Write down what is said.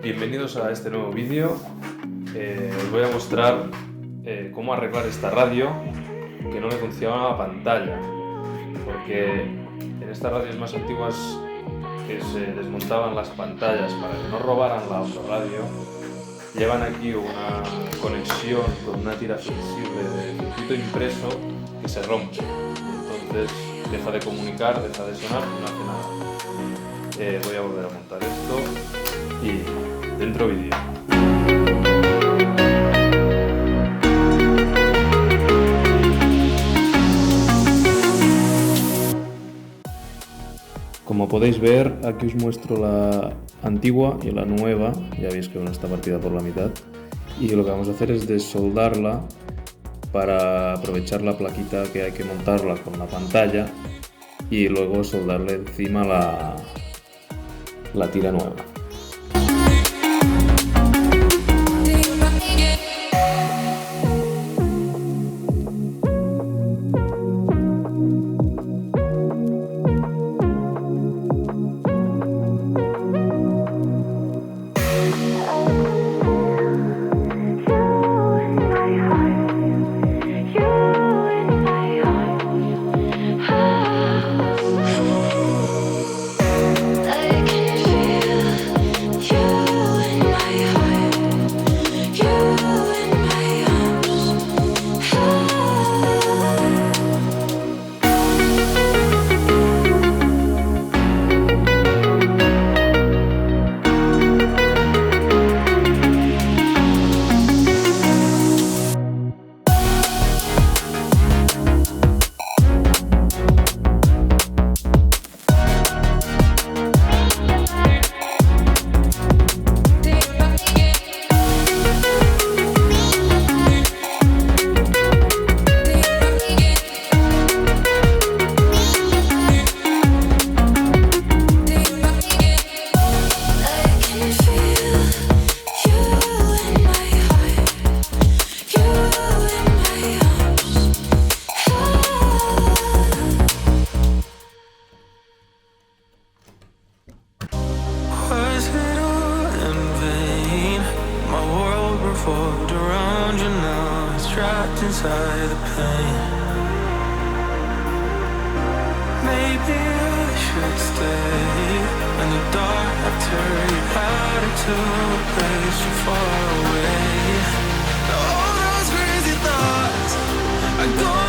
Bienvenidos a este nuevo vídeo. Os voy a mostrar cómo arreglar esta radio que no me funcionaba la pantalla, porque en estas radios más antiguas que se desmontaban las pantallas para que no robaran la autorradio, llevan aquí una conexión con una tira flexible de circuito impreso que se rompe, entonces deja de comunicar, deja de sonar y no hace nada. Voy a volver a montar esto y dentro vídeo. Como podéis ver, aquí os muestro la antigua y la nueva. Ya veis que una está partida por la mitad. Y lo que vamos a hacer es desoldarla para aprovechar la plaquita que hay que montarla con la pantalla y luego soldarle encima la tira nueva. Around you now, it's trapped inside the pain. Maybe I should stay in the dark after you had into a place so far away. All those crazy thoughts are going